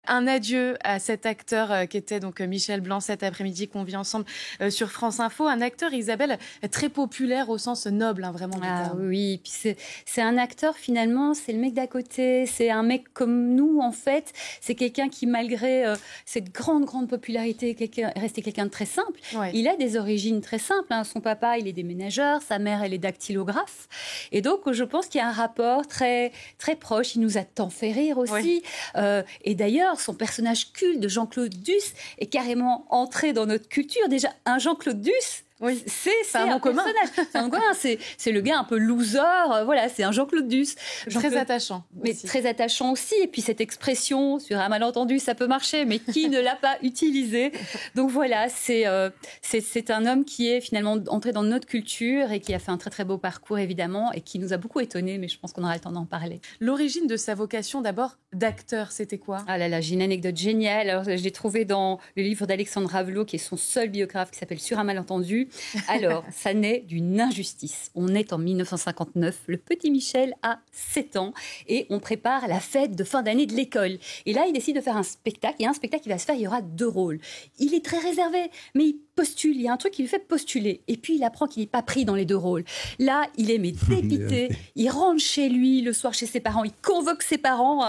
Un adieu à cet acteur qui était donc Michel Blanc cet après-midi qu'on vit ensemble sur France Info. Un acteur, Isabelle, très populaire au sens noble, hein, vraiment. Ah oui, puis c'est un acteur finalement, c'est le mec d'à côté, c'est un mec comme nous en fait. C'est quelqu'un qui malgré cette grande popularité est resté quelqu'un de très simple. Ouais. Il a des origines très simples. Hein. Son papa, il est déménageur, sa mère, elle est dactylographe. Et donc je pense qu'il y a un rapport très, très proche. Il nous a tant fait rire aussi. Ouais. Et d'ailleurs, son personnage culte de Jean-Claude Duss est carrément entré dans notre culture. Déjà, un Jean-Claude Duss, oui, c'est un nom commun. C'est un nom commun. C'est le gars un peu loser. Voilà, c'est un Jean-Claude Duss. Très attachant. Mais aussi. Très attachant aussi. Et puis cette expression sur un malentendu, ça peut marcher, mais qui ne l'a pas utilisée? Donc voilà, c'est un homme qui est finalement entré dans notre culture et qui a fait un très très beau parcours évidemment et qui nous a beaucoup étonnés. Mais je pense qu'on aura le temps d'en parler. L'origine de sa vocation d'abord d'acteur, c'était quoi? Ah là là, j'ai une anecdote géniale. Alors je l'ai trouvée dans le livre d'Alexandre Ravelot, qui est son seul biographe, qui s'appelle Sur un malentendu. Alors, ça naît d'une injustice. On est en 1959, le petit Michel a 7 ans et on prépare la fête de fin d'année de l'école. Et là, il décide de faire un spectacle. Il y a un spectacle qui va se faire, il y aura 2 rôles. Il est très réservé, mais il postule. Il y a un truc qui lui fait postuler. Et puis, il apprend qu'il n'est pas pris dans les 2 rôles. Là, il est dépité. Il rentre chez lui le soir chez ses parents. Il convoque ses parents.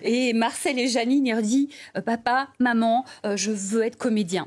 Et Marcel et Janine, il leur dit « Papa, maman, je veux être comédien ».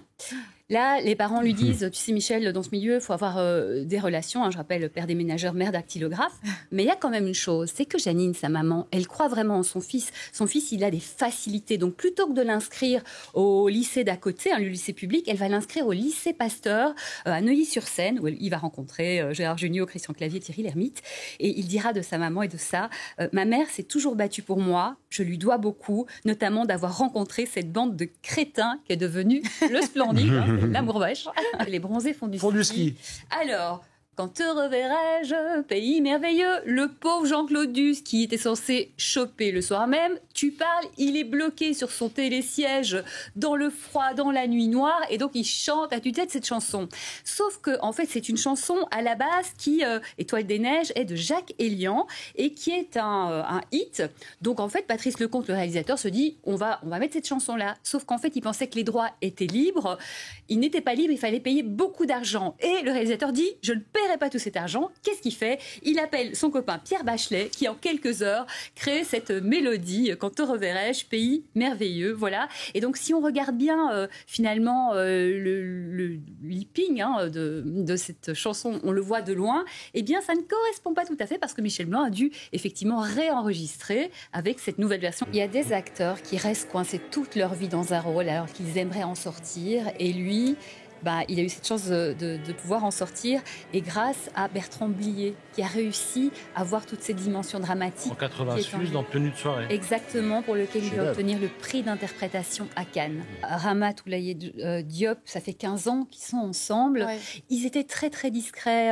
Là, les parents lui disent, tu sais Michel, dans ce milieu, il faut avoir des relations. Hein, je rappelle, père déménageur, mère dactylographe. Mais il y a quand même une chose, c'est que Janine, sa maman, elle croit vraiment en son fils. Son fils, il a des facilités. Donc, plutôt que de l'inscrire au lycée d'à côté, le lycée public, elle va l'inscrire au lycée Pasteur à Neuilly-sur-Seine, où il va rencontrer Gérard Jugnot, Christian Clavier, Thierry Lhermitte. Et il dira de sa maman et de ça, ma mère s'est toujours battue pour moi. Je lui dois beaucoup, notamment d'avoir rencontré cette bande de crétins qui est devenue le Splendide. L'amour vache. Les bronzés font du ski. Alors, quand te reverrai-je, pays merveilleux, le pauvre Jean-Claude Duss, qui était censé choper le soir même, tu parles, il est bloqué sur son télésiège dans le froid, dans la nuit noire, et donc il chante à tue-tête cette chanson. Sauf que, en fait, c'est une chanson à la base qui, Étoile des Neiges, est de Jacques Elian et qui est un hit. Donc, en fait, Patrice Lecomte, le réalisateur, se dit, on va mettre cette chanson-là. Sauf qu'en fait, il pensait que les droits étaient libres. Ils n'étaient pas libres, il fallait payer beaucoup d'argent. Et le réalisateur dit, je ne paierai pas tout cet argent. Qu'est-ce qu'il fait? Il appelle son copain Pierre Bachelet, qui en quelques heures crée cette mélodie, Quand te reverrai-je, pays merveilleux. Voilà. Et donc, si on regarde bien, finalement, le lipping de cette chanson, on le voit de loin, eh bien, ça ne correspond pas tout à fait parce que Michel Blanc a dû effectivement réenregistrer avec cette nouvelle version. Il y a des acteurs qui restent coincés toute leur vie dans un rôle alors qu'ils aimeraient en sortir. Et lui, il a eu cette chance de pouvoir en sortir, et grâce à Bertrand Blier, qui a réussi à voir toutes ces dimensions dramatiques. En 86, dans Tenue de soirée. Exactement, pour lequel il va obtenir le prix d'interprétation à Cannes. Rama Toulaye Diop, ça fait 15 ans qu'ils sont ensemble. Ouais. Ils étaient très très discrets,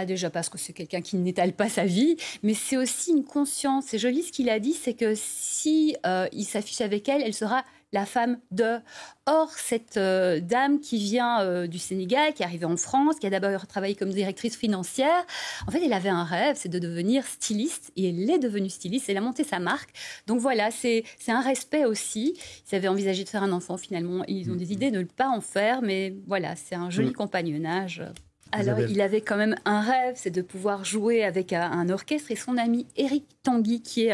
déjà parce que c'est quelqu'un qui n'étale pas sa vie, mais c'est aussi une conscience. C'est joli ce qu'il a dit, c'est que si il s'affiche avec elle, elle sera la femme de... Or, cette dame qui vient du Sénégal, qui est arrivée en France, qui a d'abord travaillé comme directrice financière, en fait, elle avait un rêve, c'est de devenir styliste, et elle est devenue styliste, elle a monté sa marque. Donc voilà, c'est un respect aussi. Ils avaient envisagé de faire un enfant, finalement, ils ont décidé de ne pas en faire, mais voilà, c'est un joli compagnonnage. Alors, il avait quand même un rêve, c'est de pouvoir jouer avec un orchestre. Et son ami Éric Tanguy, qui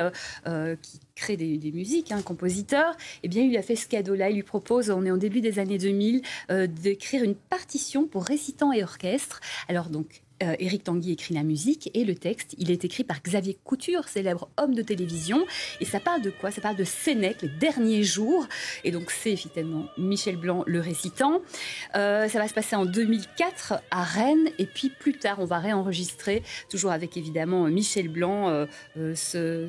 crée des musiques, compositeur, eh bien, il lui a fait ce cadeau-là. Il lui propose, on est en début des années 2000, d'écrire une partition pour récitant et orchestre. Alors donc, Éric Tanguy écrit la musique et le texte, il est écrit par Xavier Couture, célèbre homme de télévision. Et ça parle de quoi? Ça parle de Sénèque, les derniers jours. Et donc, c'est effectivement Michel Blanc le récitant. Ça va se passer en 2004 à Rennes. Et puis, plus tard, on va réenregistrer, toujours avec évidemment Michel Blanc, ce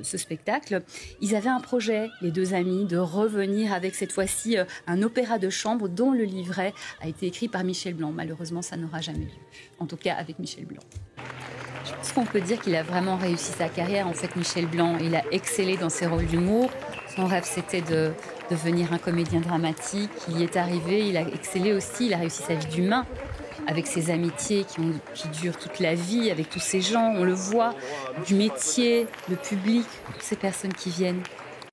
spectacle. Ils avaient un projet, les 2 amis, de revenir avec cette fois-ci un opéra de chambre dont le livret a été écrit par Michel Blanc. Malheureusement, ça n'aura jamais lieu. En tout cas, avec Michel Blanc. Je pense qu'on peut dire qu'il a vraiment réussi sa carrière. En fait, Michel Blanc, il a excellé dans ses rôles d'humour. Son rêve, c'était de devenir un comédien dramatique. Il y est arrivé, il a excellé aussi. Il a réussi sa vie d'humain, avec ses amitiés qui durent toute la vie, avec tous ces gens. On le voit, du métier, le public, toutes ces personnes qui viennent.